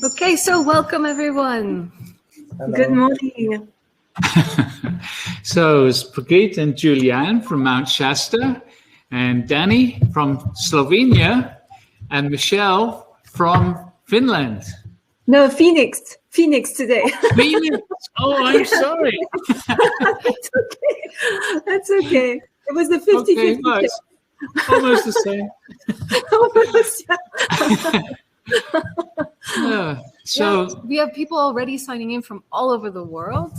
Okay, so welcome everyone. Hello. Good morning. So it's Brigitte and Julianne from Mount Shasta, and Danny from Slovenia, and Michelle from Finland. No, Phoenix today. Phoenix. Oh, I'm sorry. That's okay. That's okay. It was the 50-50. Okay, well, it's almost the same. Yeah. So we have people already signing in from all over the world.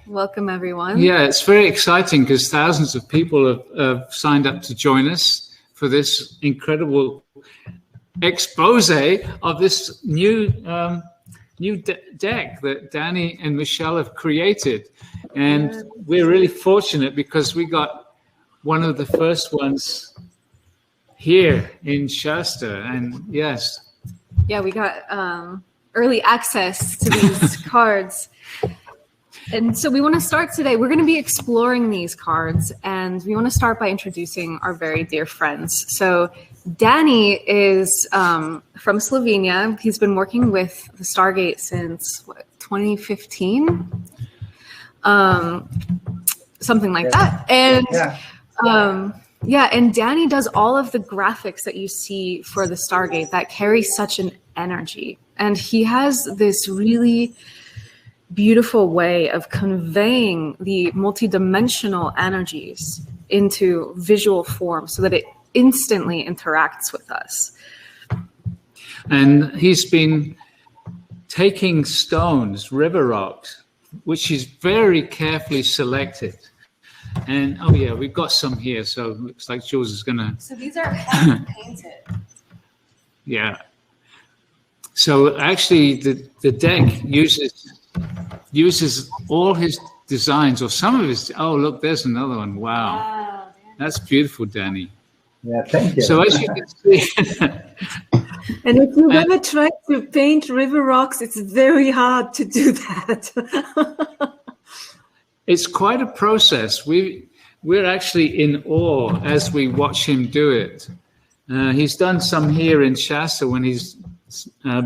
Welcome everyone. yeah, it's very exciting because thousands of people have signed up to join us for this incredible expose of this new deck that Danny and Michelle have created, and we're really fortunate because we got one of the first ones here in Shasta, and yes. Yeah, we got early access to these cards. And so we want to start today. We're going to be exploring these cards, and we want to start by introducing our very dear friends. So Danny is from Slovenia. He's been working with the Stargate since 2015, something like that. And and Danny does all of the graphics that you see for the Stargate that carry such an energy. And he has this really beautiful way of conveying the multidimensional energies into visual form so that it instantly interacts with us. And he's been taking stones, river rocks, which is very carefully selected. And oh yeah, we've got some here, so it looks like Jules is gonna. So these are hand painted. Yeah. So actually, the deck uses all his designs, or some of his. Oh, look, there's another one. Wow. That's beautiful, Danny. Yeah, thank you. So as you can see. And if you've ever tried to paint river rocks, it's very hard to do that. It's quite a process. We're actually in awe as we watch him do it. He's done some here in Shasta when he's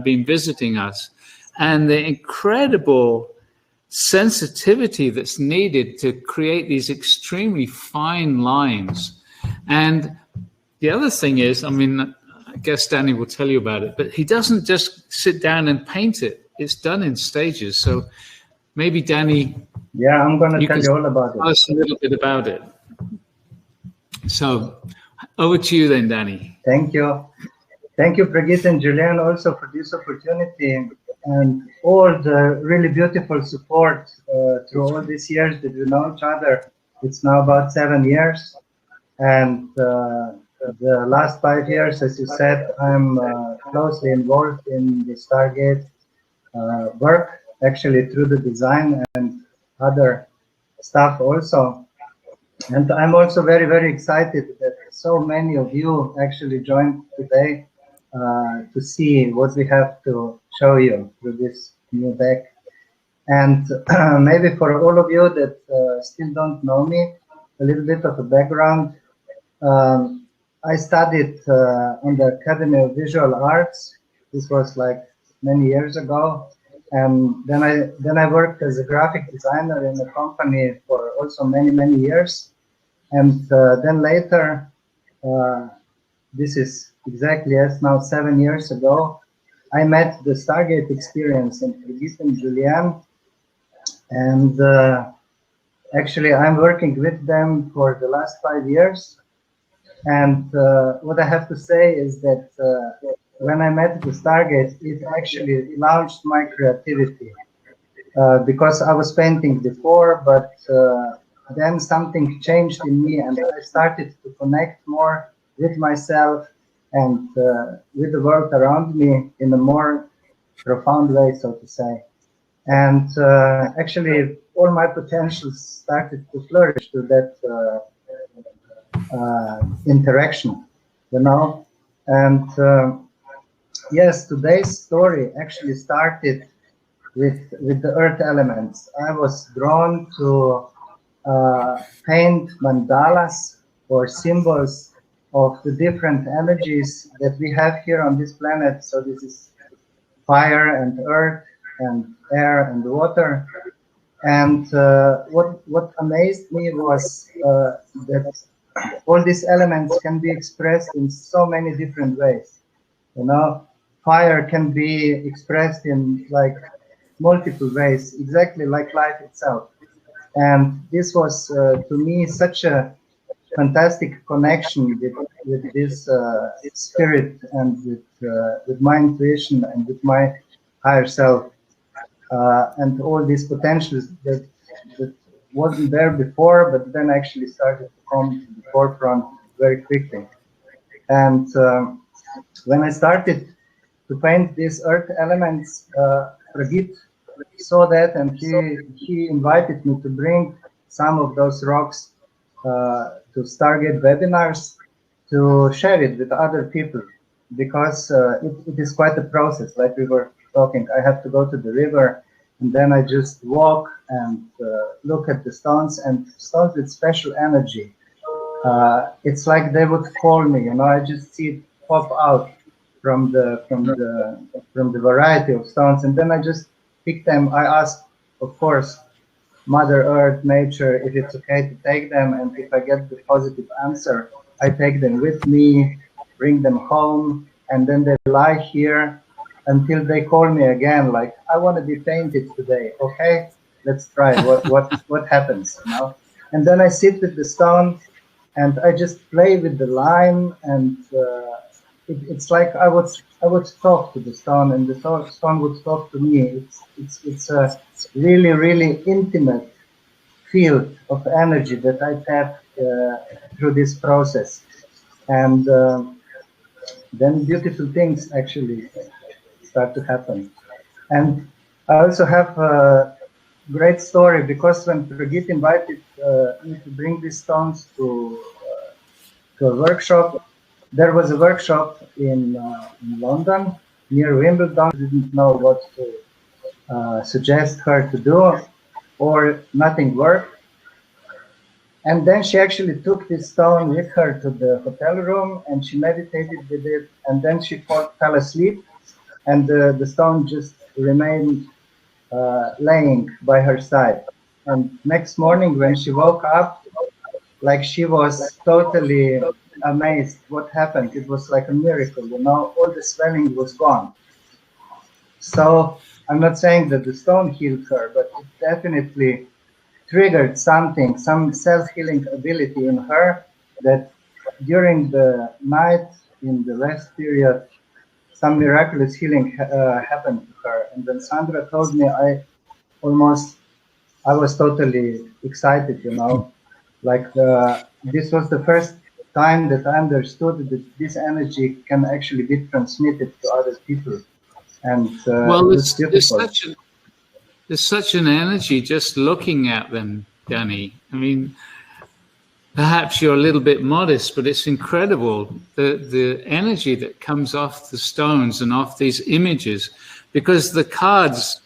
been visiting us, and the incredible sensitivity that's needed to create these extremely fine lines. And the other thing is, I mean, I guess Danny will tell you about it, but he doesn't just sit down and paint it. It's done in stages. So maybe Danny. Yeah, I'm going to tell you all about it. Tell us a little bit about it. So over to you then, Danny. Thank you. Thank you, Brigitte and Julian, also for this opportunity and all the really beautiful support through all these years that we know each other. It's now about 7 years. And the last 5 years, as you said, I'm closely involved in the Stargate work, actually through the design and other stuff also. And I'm also very, very excited that so many of you actually joined today to see what we have to show you through this new deck. And maybe for all of you that still don't know me, a little bit of a background. I studied on the Academy of Visual Arts. This was like many years ago. And then I worked as a graphic designer in a company for also many, many years. And then later, this is exactly as now 7 years ago, I met the Stargate experience in Brigitte and Julianne. And actually, I'm working with them for the last 5 years. And what I have to say is that when I met the Stargate, it actually launched my creativity because I was painting before, but then something changed in me and I started to connect more with myself and with the world around me in a more profound way, so to say. And actually, all my potentials started to flourish through that interaction, you know. And yes, today's story actually started with the earth elements. I was drawn to paint mandalas or symbols of the different energies that we have here on this planet. So this is fire and earth and air and water. And what amazed me was that all these elements can be expressed in so many different ways. You know, fire can be expressed in like multiple ways, exactly like life itself. And this was to me such a fantastic connection with this spirit and with my intuition and with my higher self, and all these potentials that wasn't there before, but then actually started to come to the forefront very quickly. And when I started to paint these earth elements, Pragit saw that, and he invited me to bring some of those rocks to Stargate webinars to share it with other people, because it is quite a process. Like we were talking, I have to go to the river, and then I just walk and look at the stones, and stones with special energy. It's like they would call me, you know. I just see it pop out from the variety of stones, and then I just pick them. I ask, of course, Mother Earth, nature, if it's okay to take them, and if I get the positive answer, I take them with me, bring them home, and then they lie here until they call me again, like, I want to be painted today. Okay, let's try. What happens, you know? And then I sit with the stone, and I just play with the line, and it's like I would talk to the stone, and the stone would talk to me. It's a really intimate field of energy that I tap through this process, and then beautiful things actually start to happen. And I also have a great story, because when Pragit invited me to bring these stones to a workshop, there was a workshop in London near Wimbledon. I didn't know what to suggest her to do, or nothing worked. And then she actually took this stone with her to the hotel room, and she meditated with it, and then she fell asleep, and the stone just remained laying by her side. And next morning when she woke up, like, she was totally amazed what happened. It was like a miracle, you know, all the swelling was gone. So I'm not saying that the stone healed her, but it definitely triggered something, some self-healing ability in her, that during the night, in the rest period, some miraculous healing happened to her. And then Sandra told me, I was totally excited, you know, like this was the first time that I understood that this energy can actually be transmitted to other people. And well, it's beautiful. There's such an energy just looking at them, Danny. I mean, perhaps you're a little bit modest, but it's incredible, the energy that comes off the stones and off these images, because the cards,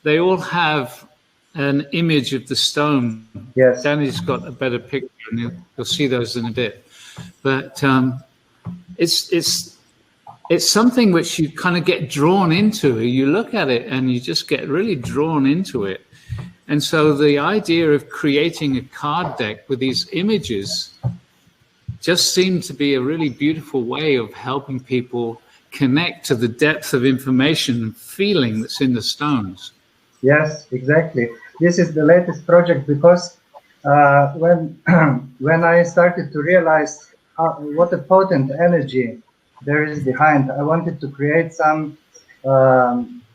they all have an image of the stone. Yes. Danny's got a better picture, and you'll see those in a bit. But it's something which you kind of get drawn into. You look at it and you just get really drawn into it. And so the idea of creating a card deck with these images just seemed to be a really beautiful way of helping people connect to the depth of information and feeling that's in the stones. Yes, exactly. This is the latest project, because when I started to realize what a potent energy there is behind, I wanted to create some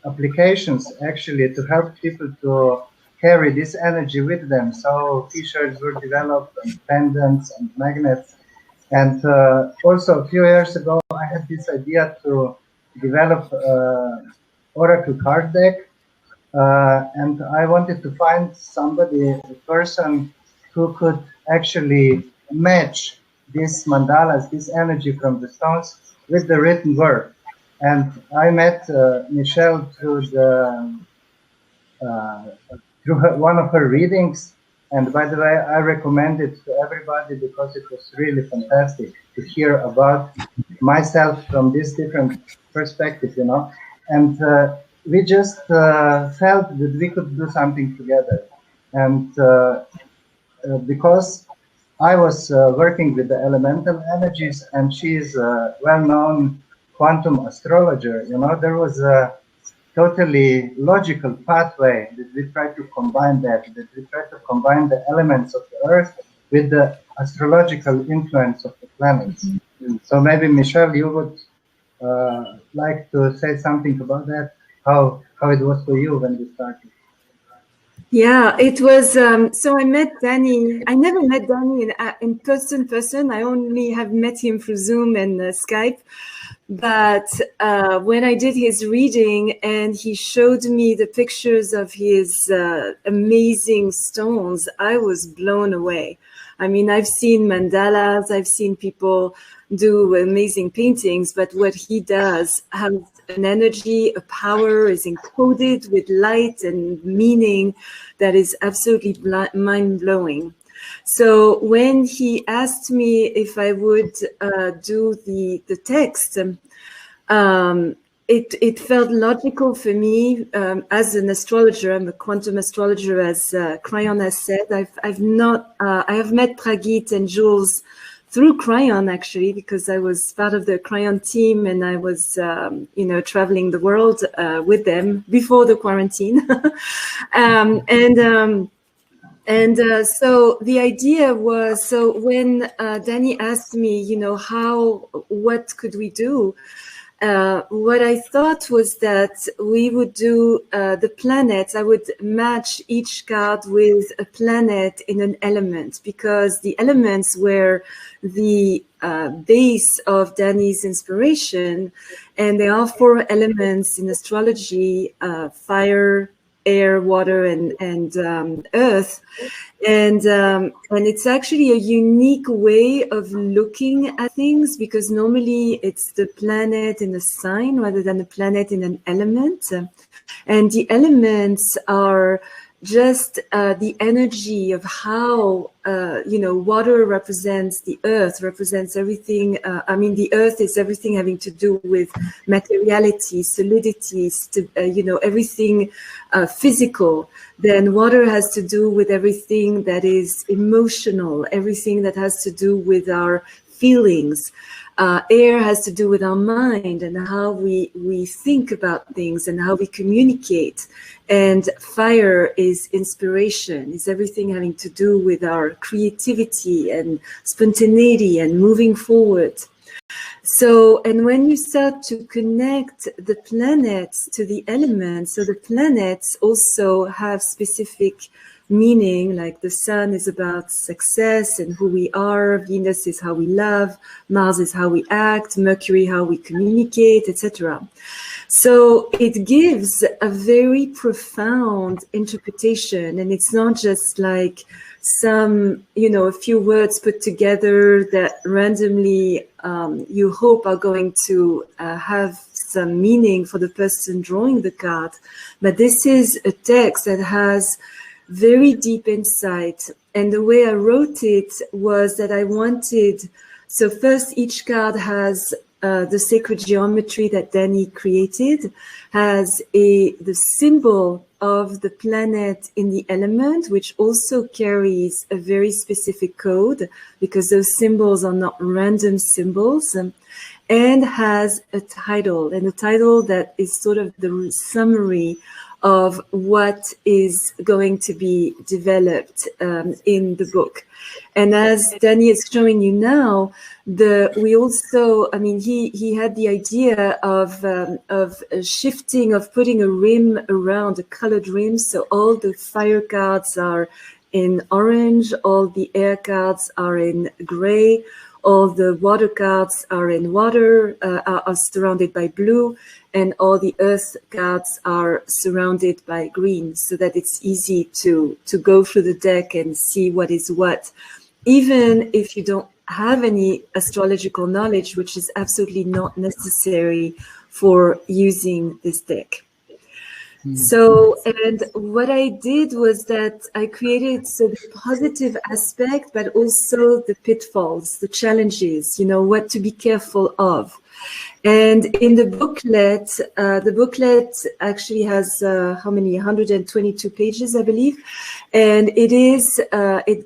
applications actually to help people to carry this energy with them. So t-shirts were developed, and pendants and magnets. And also a few years ago, I had this idea to develop Oracle card deck. And I wanted to find somebody, a person who could actually match these mandalas, this energy from the stones, with the written word. And I met Michelle through one of her readings. And by the way, I recommend it to everybody, because it was really fantastic to hear about myself from this different perspective, you know. and we just felt that we could do something together. And because I was working with the elemental energies, and she is a well-known quantum astrologer, there was a totally logical pathway that we try to combine that we try to combine the elements of the earth with the astrological influence of the planets. So maybe Michelle, you would like to say something about that, how it was for you when we started. Yeah, it was, so I met Danny. I never met Danny in person. I only have met him through Zoom and Skype. But when I did his reading and he showed me the pictures of his amazing stones, I was blown away. I mean, I've seen mandalas, I've seen people do amazing paintings, but what he does has an energy, a power, is encoded with light and meaning that is absolutely mind-blowing. So when he asked me if I would do the text, it felt logical for me as an astrologer. I'm a quantum astrologer, as Cryon has said. I have met Pragit and Jules through Cryon, actually, because I was part of the Cryon team and I was, traveling the world with them before the quarantine. So the idea was, so when Danny asked me, what could we do? What I thought was that we would do the planets. I would match each card with a planet in an element, because the elements were the base of Danny's inspiration. And there are 4 elements in astrology: fire, air, water, and earth. And it's actually a unique way of looking at things, because normally it's the planet in a sign rather than a planet in an element. And the elements are just the energy of how, water represents the earth, represents everything. The earth is everything having to do with materiality, solidity, everything physical. Then water has to do with everything that is emotional, everything that has to do with our feelings. Air has to do with our mind and how we think about things and how we communicate. And fire is inspiration, is everything having to do with our creativity and spontaneity and moving forward. So, and when you start to connect the planets to the elements, so the planets also have specific meaning, like the sun is about success and who we are, Venus is how we love, Mars is how we act, Mercury how we communicate, etc. So it gives a very profound interpretation, and it's not just like some, a few words put together that randomly you hope are going to have some meaning for the person drawing the card. But this is a text that has very deep insight. And the way I wrote it was that I wanted, so first each card has the sacred geometry that Danny created, has the symbol of the planet in the element, which also carries a very specific code, because those symbols are not random symbols, and has a title, and a title that is sort of the summary of what is going to be developed in the book. And as Danny is showing you now, we also, he had the idea of shifting, of putting a rim around, a colored rim. So all the fire cards are in orange, all the air cards are in gray, all the water cards are in water, are surrounded by blue, and all the earth cards are surrounded by green, so that it's easy to go through the deck and see what is what, even if you don't have any astrological knowledge, which is absolutely not necessary for using this deck. So, and what I did was that I created so the positive aspect, but also the pitfalls, the challenges, what to be careful of. And in the booklet actually has how many? 122 pages, I believe. And it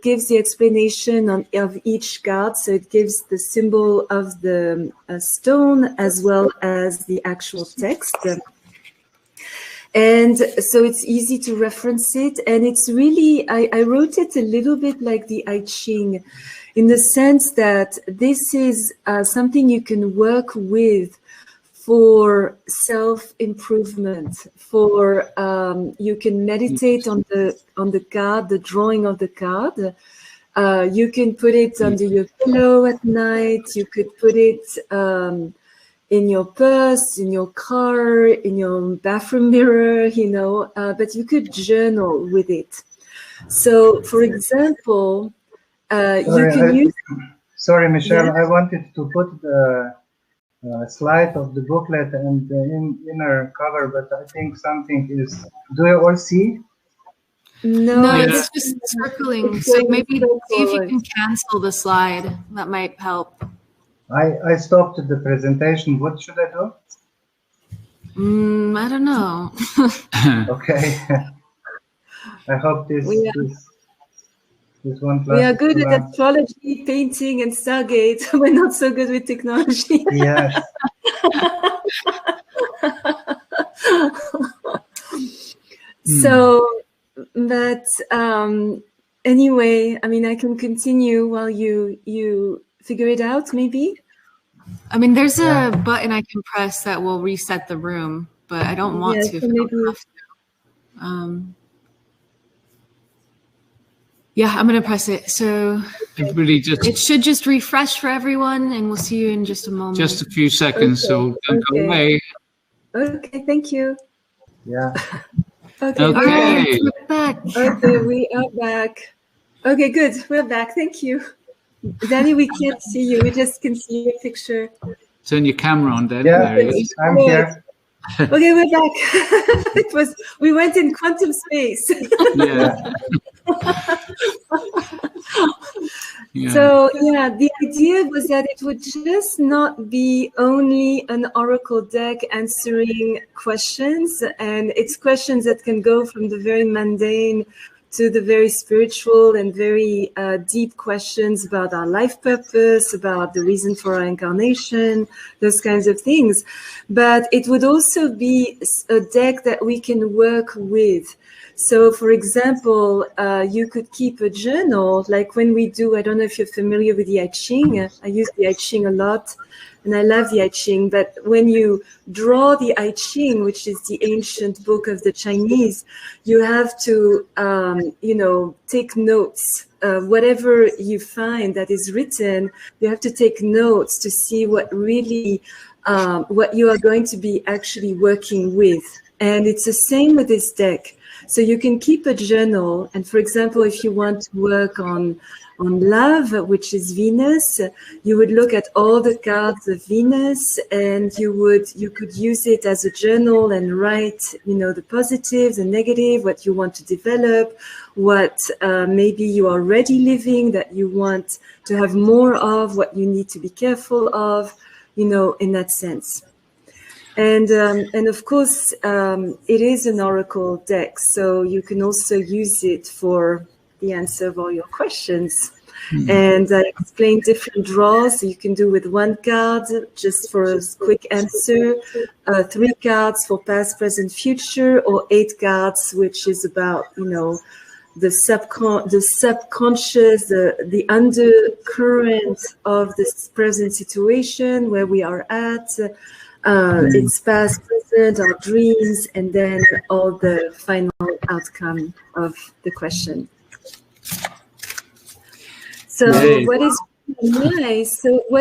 gives the explanation of each card. So it gives the symbol of the stone as well as the actual text. And so it's easy to reference it. And it's really, I wrote it a little bit like the I Ching, in the sense that this is something you can work with for self-improvement, for you can meditate on the card, the drawing of the card. You can put it under your pillow at night. You could put it in your purse, in your car, in your bathroom mirror, but you could journal with it. So, for example, you can use... Sorry, Michelle, Yes. I wanted to put the slide of the booklet and the inner cover, but I think something is... Do you all see? No, Yeah. it's just circling. So maybe see if you can cancel the slide. That might help. I stopped the presentation. What should I do? I don't know. Okay. I hope this won't last We are good too at long. astrology, painting, and Stargate. We're not so good with technology. Yes. So, but anyway, I mean, I can continue while you figure it out, maybe. I mean, there's a button I can press that will reset the room, but I don't want to. So maybe. Yeah, I'm gonna press it. So Everybody it should just refresh for everyone, and we'll see you in just a moment. just a few seconds, so don't go Okay. away. Okay, thank you. Yeah. Okay, All right, Okay. we're back. Okay, we are back. Okay, good. We're back. Thank you. Danny, we can't see you. We just can see your picture. Turn your camera on, then. Yeah, There he is. I'm here. Okay, we're back. We went in quantum space. Yeah. Yeah. So yeah, the idea was that it would just not be only an oracle deck answering questions, and it's questions that can go from the very mundane to the very spiritual and very deep questions about our life purpose, about the reason for our incarnation, those kinds of things. But it would also be a deck that we can work with. So, for example, you could keep a journal, like when we do, I don't know if you're familiar with the I Ching. I use the I Ching a lot, and I love the I Ching. But when you draw the I Ching, which is the ancient book of the Chinese, you have to, take notes. Whatever you find that is written, you have to take notes to see what really, what you are going to be actually working with. And it's the same with this deck. So you can keep a journal, and for example, if you want to work on love, which is Venus, you would look at all the cards of Venus, and you could use it as a journal and write, the positive, the negative, what you want to develop, what maybe you are already living that you want to have more of, what you need to be careful of, in that sense. And of course, it is an oracle deck, so you can also use it for the answer of all your questions. And I explained different draws you can do with one card, just for a quick answer, 3 cards for past, present, future, or 8 cards, which is about, the subconscious, the undercurrent of this present situation, where we are at. It's past, present, our dreams, and then all the final outcome of the question. So Great. what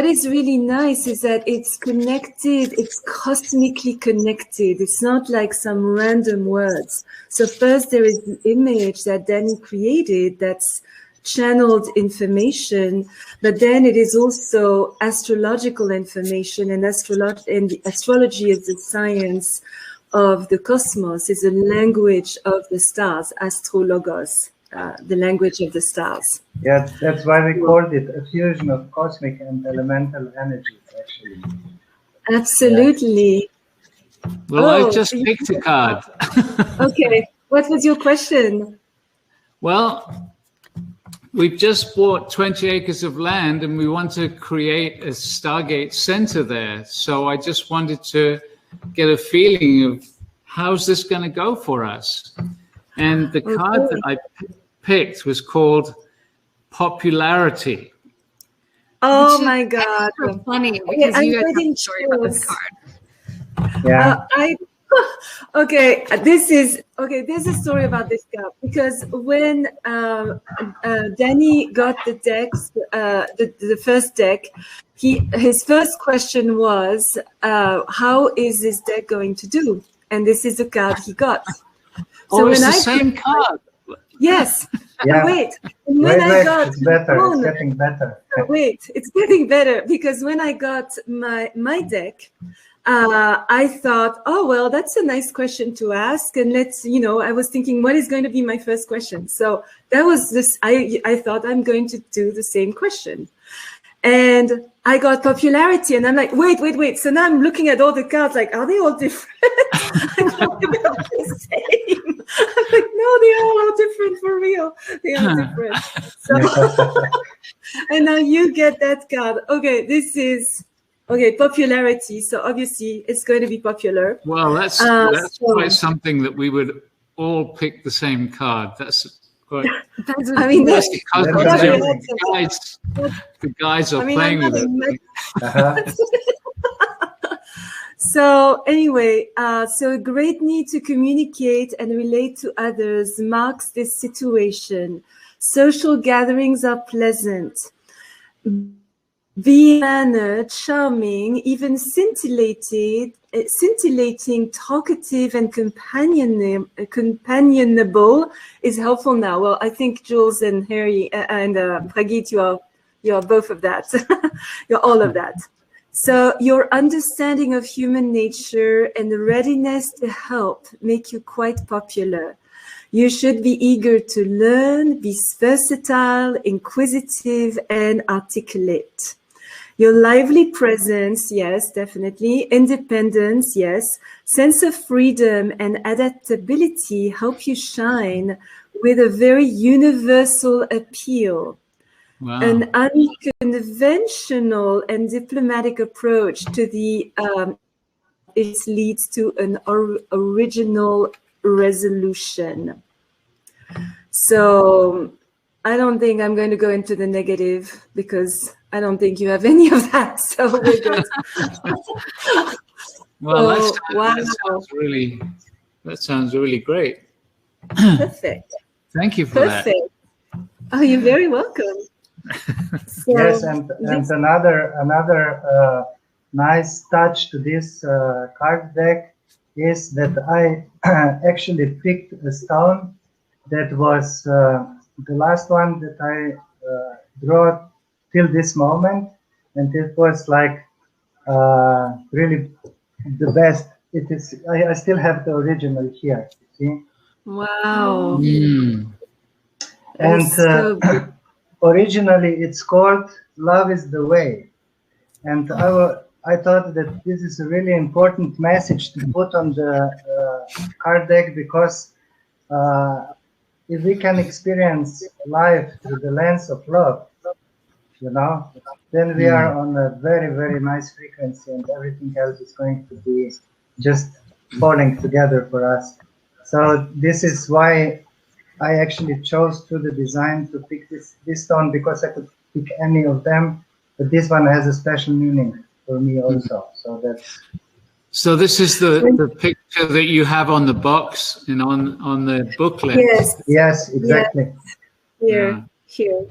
is really nice is that it's connected, it's cosmically connected. It's not like some random words. So first there is the image that Danny created that's channeled information, but then it is also astrological information, and astrology is the science of the cosmos, is a language of the stars, astrologos, the language of the stars. Yeah, that's why we called it a fusion of cosmic and elemental energies, actually. Absolutely. Well, I've just picked a card. Okay. What was your question? Well, we've just bought 20 acres of land and we want to create a Stargate center there. So I just wanted to get a feeling of how's this going to go for us. And the card that I picked was called Popularity. Oh my God. So funny because you guys have a story about this card. Yeah. Okay, there's a story about this card, because when Danny got the decks, the first deck, his first question was, how is this deck going to do? And this is the card he got. So it's the same card. Yes. Yeah. Wait. And when I got it's better. It's getting better. Wait, it's getting better, because when I got my deck, I thought, oh, well, that's a nice question to ask. And I was thinking, what is going to be my first question? So that was this, I thought I'm going to do the same question. And I got popularity, and I'm like, wait. So now I'm looking at all the cards, like, are they all different? I thought they were the same. I'm like, no, they all are different for real. They are different. So, and now you get that card. Okay, this is, popularity. So obviously it's going to be popular. Well, that's quite something that we would all pick the same card. That's quite. I mean, that's because the guys are playing with it. So anyway, so a great need to communicate and relate to others marks this situation. Social gatherings are pleasant. Be mannered, charming, even scintillating, talkative, and companionable is helpful now. Well, I think Jules and Harry and Brigitte, you are both of that. You're all of that. So your understanding of human nature and the readiness to help make you quite popular. You should be eager to learn, be versatile, inquisitive, and articulate. Your lively presence, yes, definitely. Independence, yes. Sense of freedom and adaptability help you shine with a very universal appeal. Wow. An unconventional and diplomatic approach to the it leads to an original resolution. So I don't think I'm going to go into the negative, because I don't think you have any of that. So we're good. Well, that sounds really great. Perfect. Thank you for that. Oh, you're very welcome. So, yes, and another nice touch to this card deck is that I actually picked a stone that was the last one that I drew till this moment, and it was like really the best. It is. I still have the original here. See? Wow. Mm. And originally it's called "Love Is the Way," and I thought that this is a really important message to put on the card deck, because if we can experience life through the lens of love, then we are on a very, very nice frequency, and everything else is going to be just falling together for us. So this is why I actually chose through the design to pick this stone, because I could pick any of them, but this one has a special meaning for me also. So this is the picture that you have on the box and on the booklet. Yes, exactly. Yes. Here.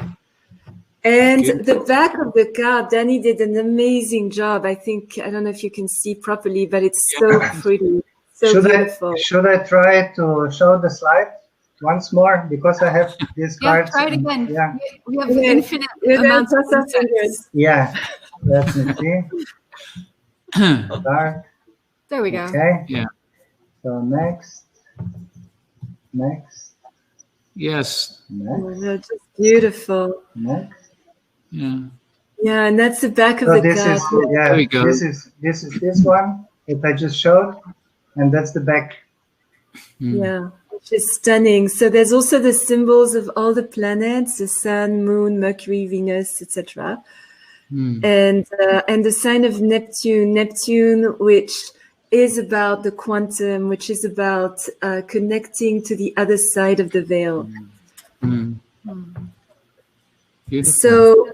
And the back of the card, Danny did an amazing job. I don't know if you can see properly, but it's so pretty, so beautiful. Should I try to show the slide once more, because I have these cards? Try it again. Yeah, we have infinite amounts of fingers. Yeah, let me see. Dark. There we go. Okay. Yeah. So next. Yes. Next. No, just beautiful. Next. Yeah. Yeah, and that's the back of So the this card. is There we go. this is this one that I just showed, and that's the back. Yeah, which is stunning. So there's also the symbols of all the planets: the Sun, Moon, Mercury, Venus, etc. And the sign of Neptune, which is about the quantum, which is about connecting to the other side of the veil. Beautiful. So,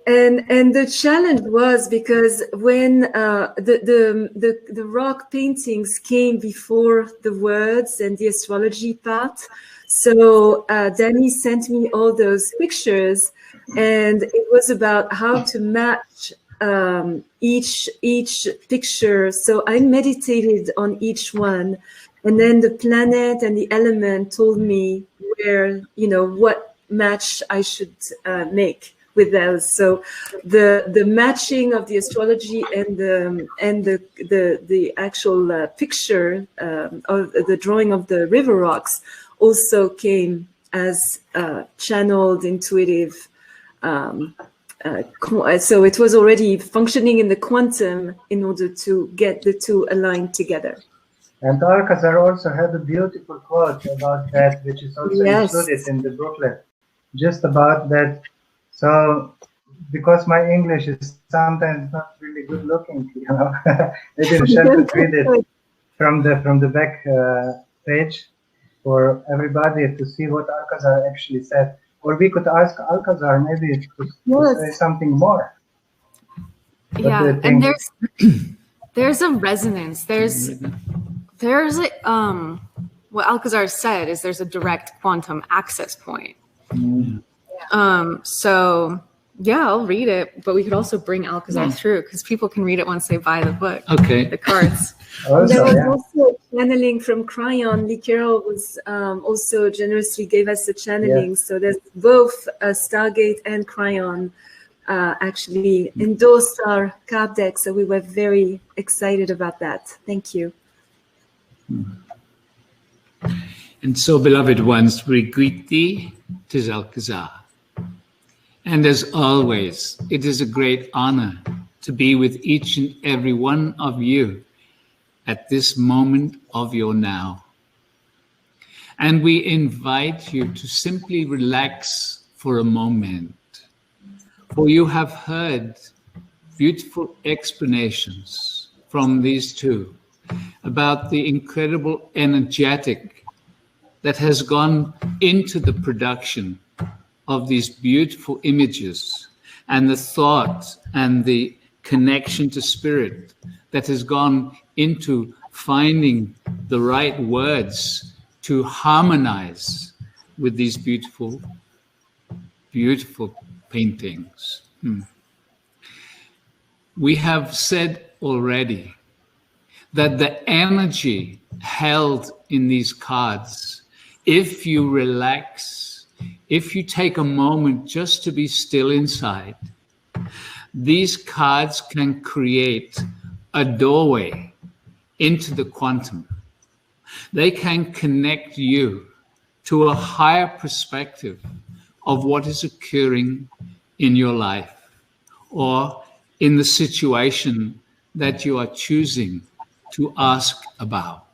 and the challenge was because when the rock paintings came before the words and the astrology part, so Danny sent me all those pictures, and it was about how to match each picture. So I meditated on each one, and then the planet and the element told me where, what match I should make with those. So the matching of the astrology and the actual picture of the drawing of the river rocks also came as channeled intuitive. So it was already functioning in the quantum in order to get the two aligned together. And Alcazar also had a beautiful quote about that, which is also included in the booklet, just about that. So, because my English is sometimes not really good looking, maybe Michelle could read it from the back page for everybody to see what Alcazar actually said. Or we could ask Alcazar maybe to say something more. Yeah, and there's a resonance. There's what Alcazar said is there's a direct quantum access point. So yeah, I'll read it, but we could also bring Alcazar through because people can read it once they buy the book. Okay. The cards. There was also channeling from Cryon. Lee Carroll was also generously gave us the channeling. So there's both Stargate and Cryon actually endorsed our card deck. So we were very excited about that. Thank you. And so, beloved ones, we greet thee, 'tis Alcazar. And as always, it is a great honor to be with each and every one of you at this moment of your now. And we invite you to simply relax for a moment, for you have heard beautiful explanations from these two about the incredible energetic that has gone into the production of these beautiful images, and the thought and the connection to spirit that has gone into finding the right words to harmonize with these beautiful, beautiful paintings. We have said already that the energy held in these cards, if you relax, if you take a moment just to be still inside, these cards can create a doorway into the quantum. They can connect you to a higher perspective of what is occurring in your life or in the situation that you are choosing to ask about.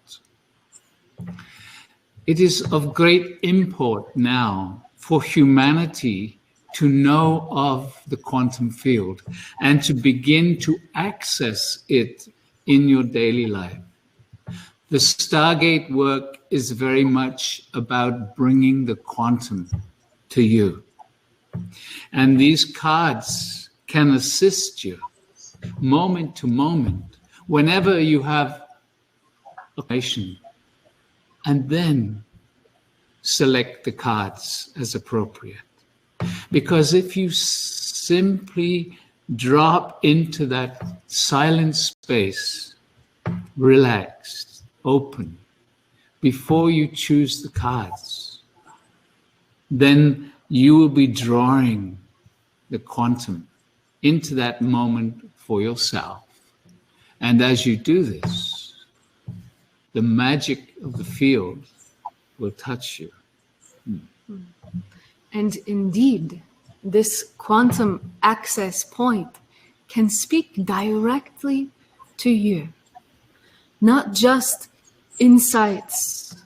It is of great import now for humanity to know of the quantum field and to begin to access it in your daily life. The Stargate work is very much about bringing the quantum to you. And these cards can assist you moment to moment whenever you have a question, and then select the cards as appropriate. Because if you simply drop into that silent space, relaxed, open, before you choose the cards, then you will be drawing the quantum into that moment for yourself. And as you do this, the magic of the field will touch you. And indeed, this quantum access point can speak directly to you. Not just insights,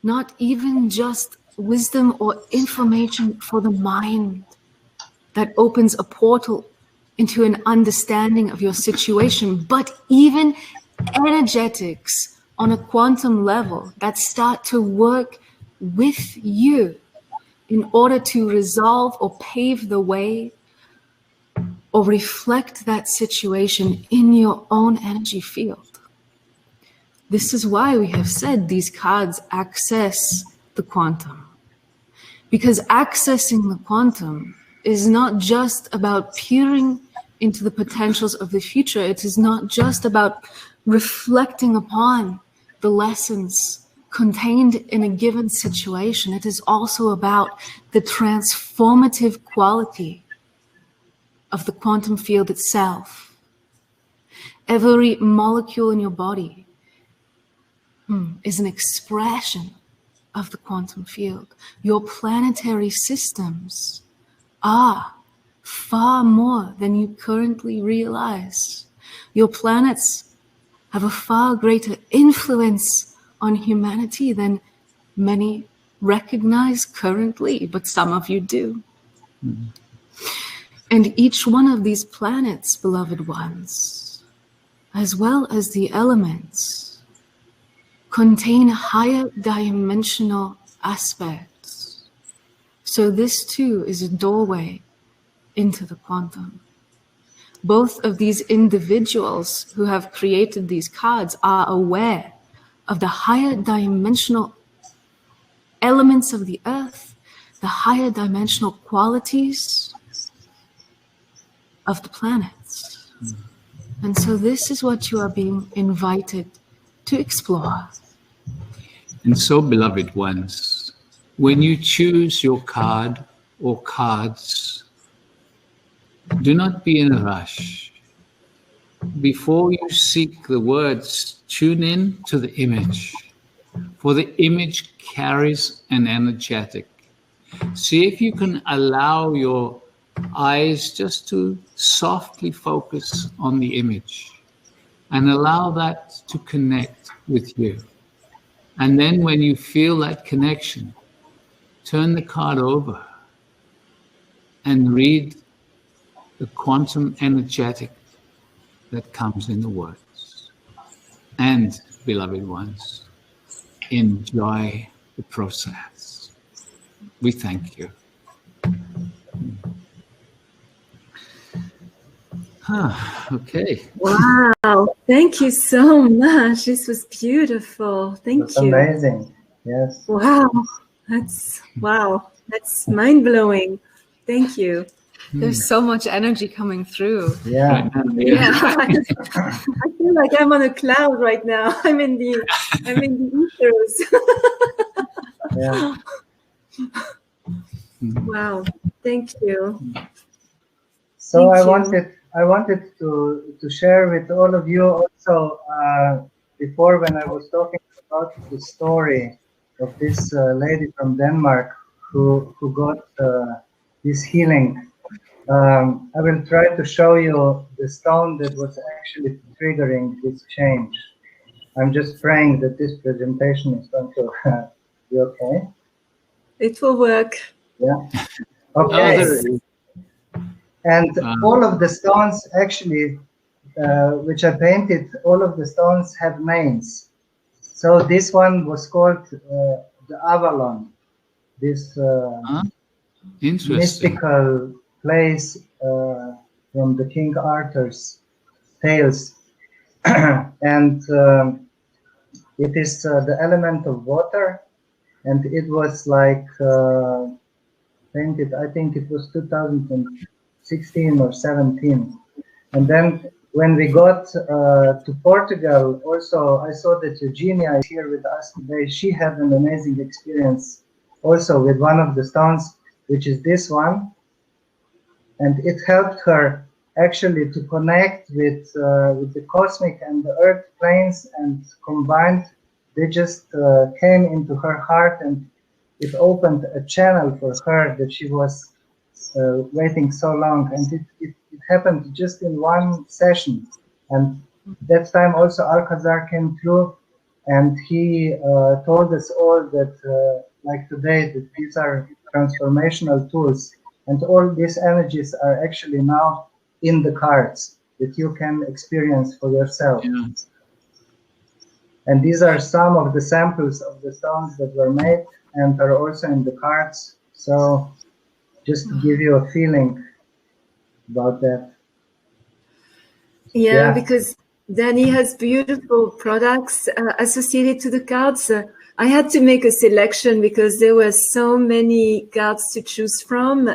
not even just wisdom or information for the mind that opens a portal into an understanding of your situation, but even energetics on a quantum level that start to work with you in order to resolve or pave the way or reflect that situation in your own energy field. This is why we have said these cards access the quantum. Because accessing the quantum is not just about peering into the potentials of the future. It is not just about reflecting upon the lessons contained in a given situation. It is also about the transformative quality of the quantum field itself. Every molecule in your body is an expression of the quantum field. Your planetary systems are far more than you currently realize. Your planets have a far greater influence on humanity than many recognize currently, but some of you do. Mm-hmm. And each one of these planets, beloved ones, as well as the elements, contain higher dimensional aspects. So this too is a doorway into the quantum. Both of these individuals who have created these cards are aware of the higher dimensional elements of the earth, the higher dimensional qualities of the planets. And so this is what you are being invited to explore. And so, beloved ones, when you choose your card or cards, do not be in a rush. Before you seek the words, tune in to the image, for the image carries an energetic. See if you can allow your eyes just to softly focus on the image and allow that to connect with you. And then when you feel that connection, turn the card over and read the quantum energetic that comes in the words. And, beloved ones, enjoy the process. We thank you. Okay. Wow. Thank you so much. This was beautiful. Thank you. Amazing. Yes. Wow. That's mind-blowing. Thank you. There's so much energy coming through. Yeah. I feel like I'm on a cloud right now. I'm in the ethers. Yeah. Wow. Thank you. So I wanted to share with all of you also before, when I was talking about the story of this lady from Denmark who got this healing. I will try to show you the stone that was actually triggering this change. I'm just praying that this presentation is going to be okay. It will work. Yeah. Okay. And all of the stones actually, which I painted, all of the stones have names. So this one was called the Avalon, this mystical place from the King Arthur's tales. And it is the element of water, and it was like painted, I think it was 2016 or 17. And then when we got to Portugal, also I saw that Eugenia is here with us today. She had an amazing experience also with one of the stones, which is this one. And it helped her actually to connect with the cosmic and the earth planes, and combined, they just came into her heart, and it opened a channel for her that she was waiting so long, and it happened just in one session. And that time also Alcazar came through, and he told us all that like today, that these are transformational tools, and all these energies are actually now in the cards that you can experience for yourself. Yeah. And these are some of the samples of the stones that were made and are also in the cards. So just to give you a feeling about that. Yeah, Yeah. because Danny has beautiful products associated to the cards. I had to make a selection because there were so many cards to choose from.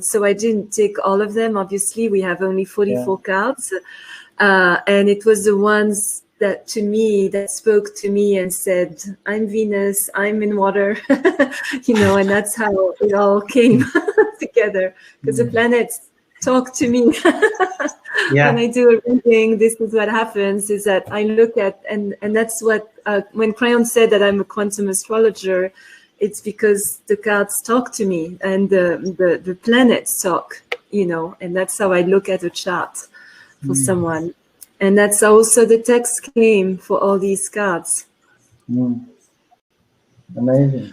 So I didn't take all of them. Obviously, we have only 44 cards. And it was the ones that spoke to me and said, I'm Venus, I'm in water, and that's how it all came together, because the planets talk to me. When I do a reading, this is what happens, is that I look at, and that's what, when Crayon said that I'm a quantum astrologer, it's because the cards talk to me, and the planets talk, and that's how I look at a chart for someone. And that's also the text came for all these cards. Amazing.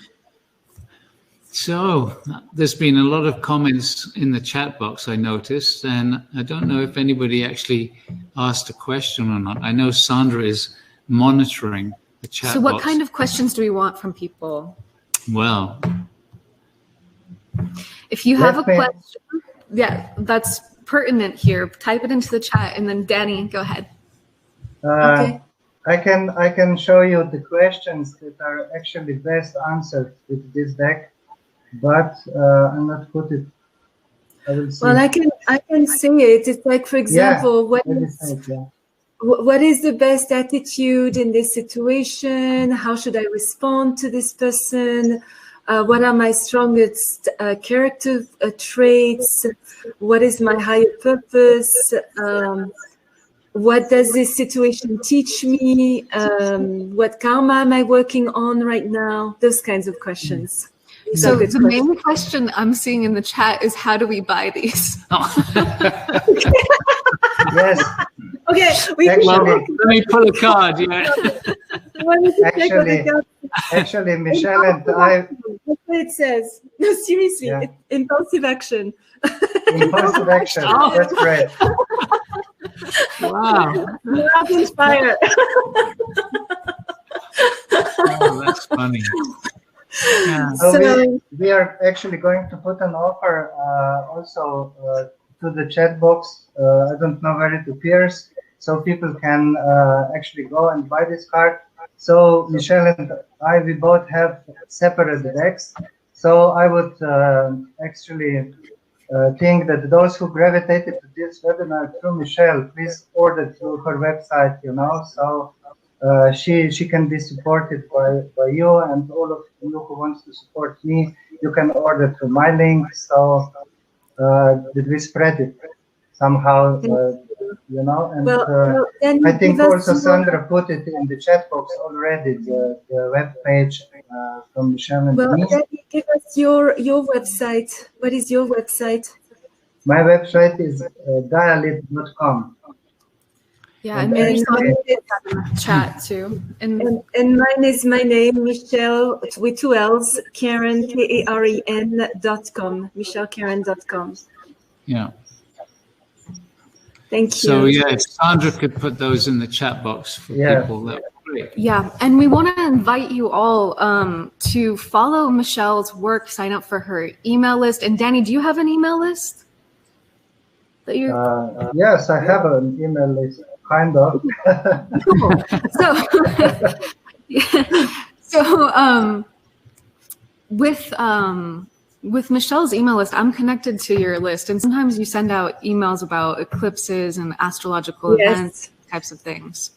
So there's been a lot of comments in the chat box, I noticed, and I don't know if anybody actually asked a question or not. I know Sandra is monitoring the chat box. So what kind of questions do we want from people? Well, if you have a question, that's pertinent here, type it into the chat, and then Danny, go ahead. Okay. I can show you the questions that are actually best answered with this deck, but I'm not put it. I will see. Well, I can say it. It's like, for example, what is the best attitude in this situation? How should I respond to this person? What are my strongest character traits? What is my higher purpose? What does this situation teach me? What karma am I working on right now? Those kinds of questions. So the main question I'm seeing in the chat is, how do we buy these? Yes. Okay. Let me pull a card. Yeah. Actually, Michelle and I. That's what it says. No, seriously, impulsive action. Impulsive action. That's great. Wow. Love and fire. Oh, that's funny. Yeah. So we are actually going to put an offer also to the chat box. I don't know where it appears, so people can actually go and buy this card. So Michelle and I, we both have separate decks. So I would actually think that those who gravitated to this webinar through Michelle, please order through her website, so she can be supported by you, and all of you who wants to support me, you can order through my link, so that we spread it somehow, and I think also Sandra put it in the chat box already, the web page from Michelle and me. Give us your website. What is your website? My website is dialit.com. Yeah, and maybe Sandra put that in the chat too. And mine is my name, Michelle, with 2 L's, Karen, KAREN.com, michellekaren.com. Yeah. Thank you. So if Sandra could put those in the chat box for people, that would be great. Yeah, and we want to invite you all to follow Michelle's work, sign up for her email list. And Danny, do you have an email list? That yes, I have an email list, kind of. Cool. With Michelle's email list, I'm connected to your list, and sometimes you send out emails about eclipses and astrological events, types of things.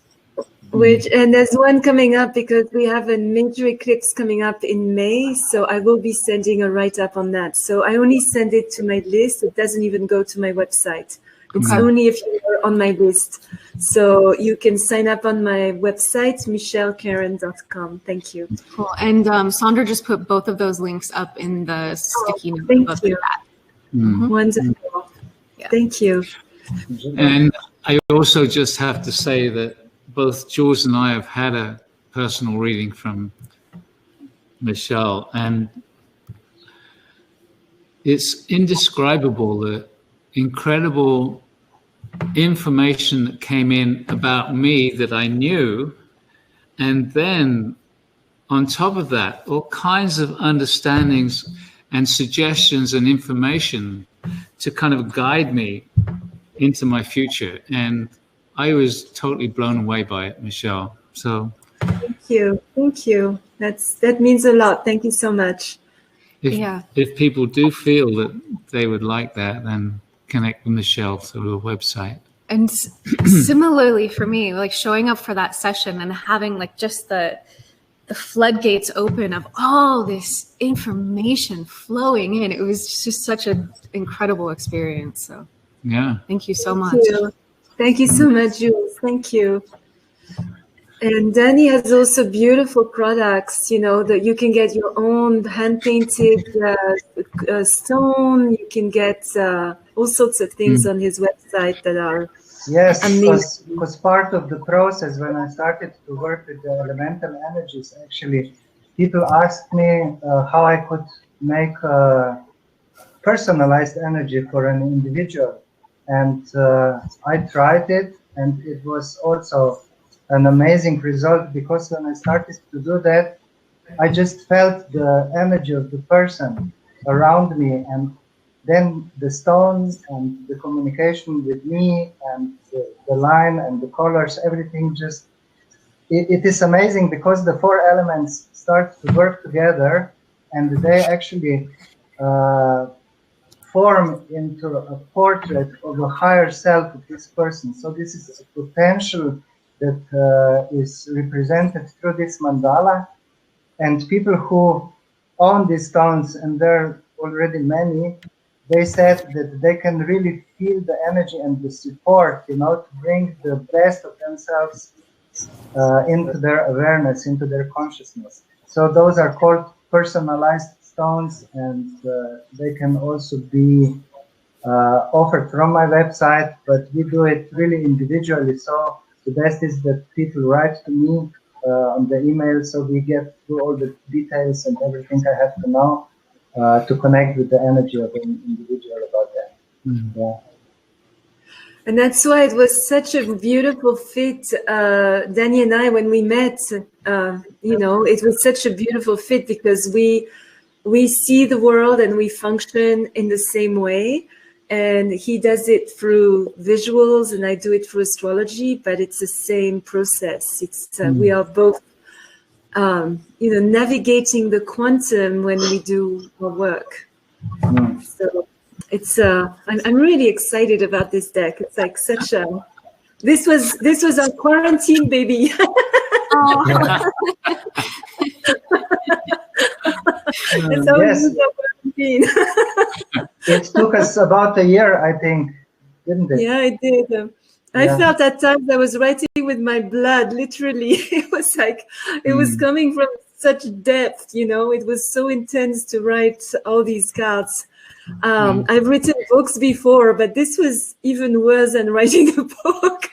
And there's one coming up because we have a major eclipse coming up in May, so I will be sending a write-up on that. So I only send it to my list. It doesn't even go to my website It's only if you are on my list. So you can sign up on my website, michelkaren.com. Thank you. Cool. And Sandra just put both of those links up in the sticky note. Thank you. Wonderful. Yeah. Thank you. And I also just have to say that both Jules and I have had a personal reading from Michelle, and it's indescribable, the incredible information that came in about me that I knew, and then on top of that, all kinds of understandings and suggestions and information to kind of guide me into my future. And I was totally blown away by it, Michelle. So thank you. Thank you. That means a lot. Thank you so much. If people do feel that they would like that, then connect with Michelle through the website. And similarly for me, like showing up for that session and having like just the floodgates open of all this information flowing in, it was just such an incredible experience. So yeah, thank you so much. Thank you so much, Jules. Thank you. And Danny has also beautiful products, you know, that you can get your own hand-painted stone. You can get all sorts of things on his website that are amazing. Because part of the process when I started to work with the elemental energies, actually, people asked me how I could make personalized energy for an individual. And I tried it, and it was also an amazing result, because when I started to do that, I just felt the energy of the person around me, and then the stones and the communication with me and the line and the colors, everything just, it is amazing, because the four elements start to work together, and they actually form into a portrait of a higher self of this person. So this is a potential that is represented through this mandala, and people who own these stones, and there are already many, they said that they can really feel the energy and the support, you know, to bring the best of themselves into their awareness, into their consciousness. So those are called personalized stones, and they can also be offered from my website, but we do it really individually. So the best is that people write to me on the email, so we get through all the details and everything I have to know to connect with the energy of an individual about that. Yeah. And that's why it was such a beautiful fit, Danny and I, when we met, you know, it was such a beautiful fit, because we see the world and we function in the same way. And he does it through visuals and I do it through astrology, but it's the same process. It's we are both, you know, navigating the quantum when we do our work. So it's I'm really excited about this deck. It's like such a this was our quarantine baby. That's how we use our quarantine. It took us about a year, I think, didn't it? Yeah, it did. I felt at times I was writing with my blood, literally. It was like, it was coming from such depth, you know, it was so intense to write all these cards. I've written books before, but this was even worse than writing a book.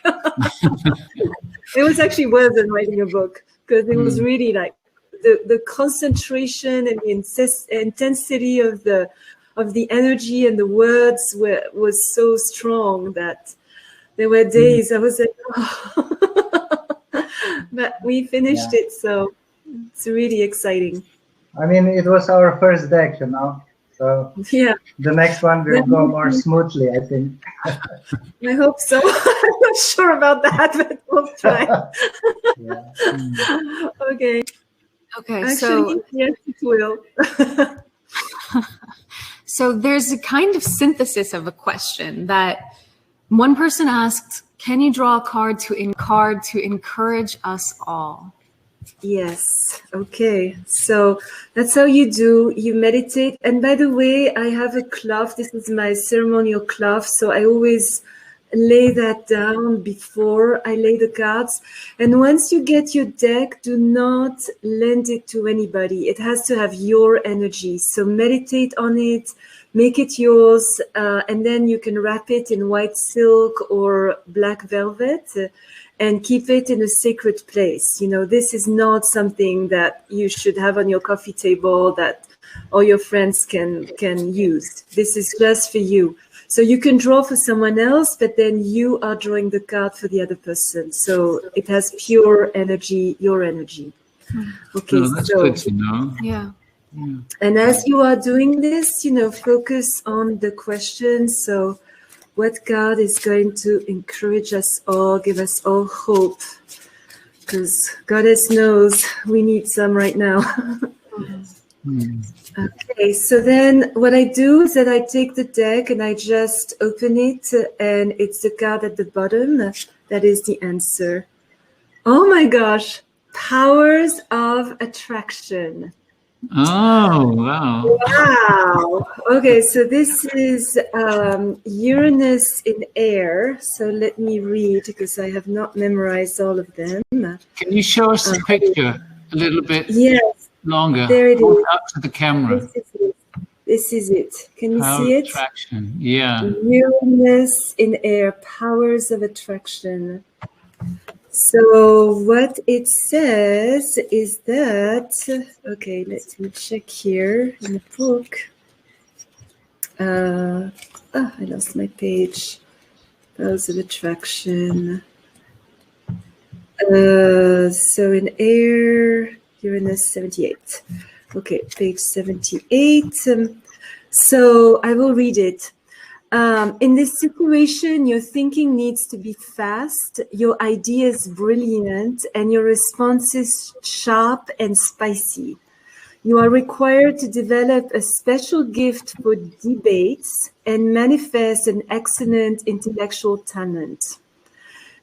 It was actually worse than writing a book, because it was really like the concentration and the intensity of the energy and the words was so strong that there were days I was like, oh. But we finished it, so it's really exciting. I mean, it was our first deck, you know, so the next one will go more smoothly, I think. I hope so. I'm not sure about that, but we'll try. Okay. Okay, actually, yes, it will. So there's a kind of synthesis of a question that one person asked, can you draw a card to encourage us all? Yes. Okay. So that's how you do. You meditate. And by the way, I have a cloth. This is my ceremonial cloth. So I always lay that down before I lay the cards. And once you get your deck, do not lend it to anybody. It has to have your energy. So meditate on it, make it yours, and then you can wrap it in white silk or black velvet and keep it in a sacred place. You know, this is not something that you should have on your coffee table that all your friends can use. This is just for you. So you can draw for someone else, but then you are drawing the card for the other person. So it has pure energy, your energy. Okay, Oh, that's good to know. Yeah. And as you are doing this, you know, focus on the questions. So what card is going to encourage us all, give us all hope? Because Goddess knows we need some right now. Okay, so then what I do is that I take the deck and I just open it, and it's the card at the bottom that is the answer. Oh my gosh, powers of attraction. Oh, wow. Wow. Okay, so this is Uranus in air. So let me read because I have not memorized all of them. Can you show us the picture a little bit Yes, longer? there it Hold is. up to the camera. This is it. This is it. Can you Power see of it? attraction. Yeah. Uranus in air, powers of attraction. So what it says is that, okay, let me check here in the book. I lost my page. Powers of attraction. So in air, Uranus 78. Okay, page 78. So I will read it. In this situation, your thinking needs to be fast, your ideas brilliant, and your responses sharp and spicy. You are required to develop a special gift for debates and manifest an excellent intellectual talent.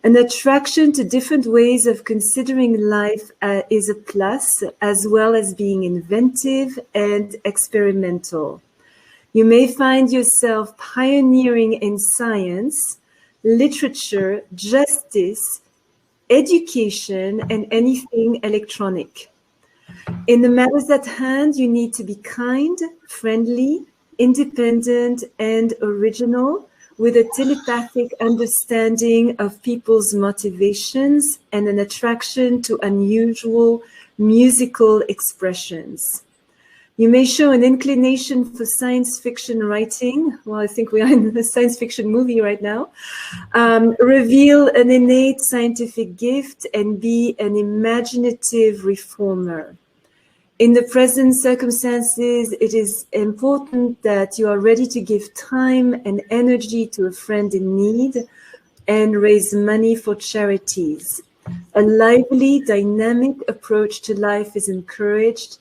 An attraction to different ways of considering life is a plus, as well as being inventive and experimental. You may find yourself pioneering in science, literature, justice, education, and anything electronic. In the matters at hand, you need to be kind, friendly, independent, and original, with a telepathic understanding of people's motivations and an attraction to unusual musical expressions. You may show an inclination for science fiction writing. Well, I think we are in a science fiction movie right now. Reveal an innate scientific gift and be an imaginative reformer. In the present circumstances, it is important that you are ready to give time and energy to a friend in need and raise money for charities. A lively, dynamic approach to life is encouraged.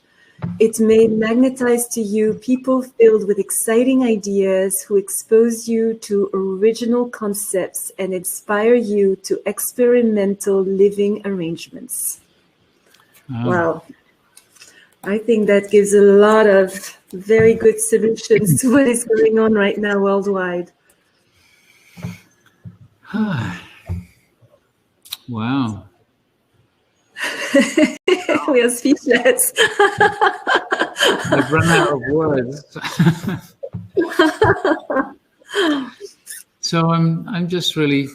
It may magnetize to you people filled with exciting ideas who expose you to original concepts and inspire you to experimental living arrangements. Wow. I think that gives a lot of very good solutions to what is going on right now worldwide. Wow. We are speechless. I've run out of words. So I'm just really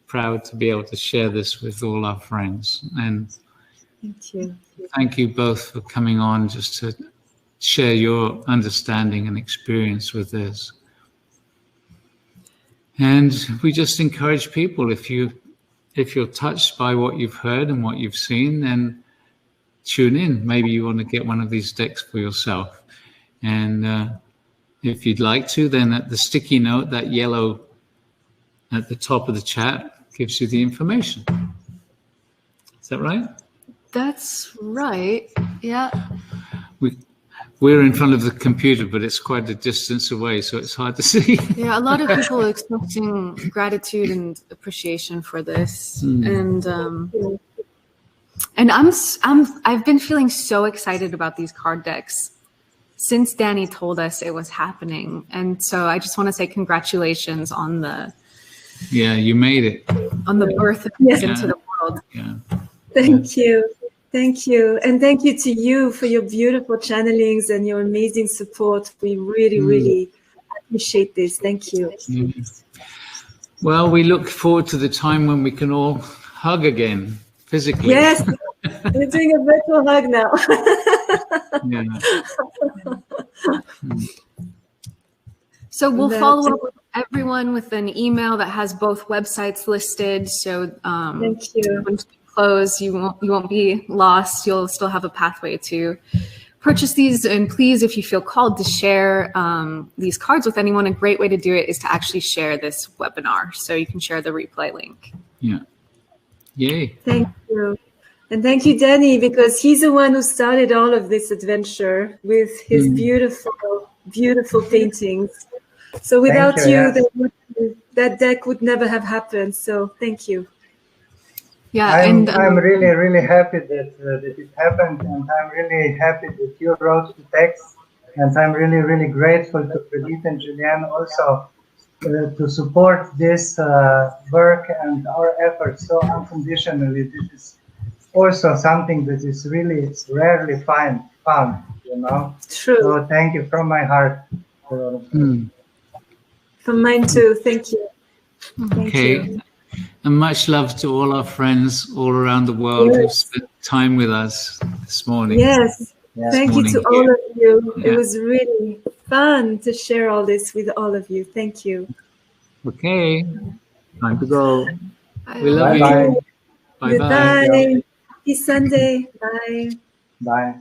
proud to be able to share this with all our friends. And Thank you. thank you both for coming on just to share your understanding and experience with this. And we just encourage people, if you're touched by what you've heard and what you've seen, then tune in. Maybe you want to get one of these decks for yourself. And if you'd like to, then at the sticky note, that yellow at the top of the chat gives you the information. Is that right? That's right. Yeah. We're in front of the computer, but it's quite a distance away, so it's hard to see. Yeah, a lot of people are expressing gratitude and appreciation for this, and I've been feeling so excited about these card decks since Danny told us it was happening. And so I just want to say congratulations on the you made it. birth of Yes. into the world. Yeah. Thank you. Thank you. And thank you to you for your beautiful channelings and your amazing support. We really, really appreciate this. Thank you. Well, we look forward to the time when we can all hug again physically. Yes, we're doing a virtual hug now. So we'll follow up with everyone with an email that has both websites listed. So thank you. when you close, you won't be lost. You'll still have a pathway to purchase these. And please, if you feel called to share these cards with anyone, a great way to do it is to actually share this webinar. So you can share the replay link. Yeah. Yay. Thank you. And thank you, Danny, because he's the one who started all of this adventure with his beautiful, beautiful paintings. So without that deck would never have happened. So thank you. Yeah, I'm really, really happy that it happened, and I'm really happy that you wrote the text, and I'm really, really grateful to Brigitte and Julian also to support this work and our efforts so unconditionally. This is also something that is really rarely found, you know. True. So thank you from my heart. From mine too. Thank you. Thank you. And much love to all our friends all around the world who spent time with us this morning. Yes. Thank you to all of you. Yeah. It was really fun to share all this with all of you. Thank you. Okay. Time to go. We love Bye-bye. you. Bye-bye. Goodbye. Happy Sunday. Bye. Bye.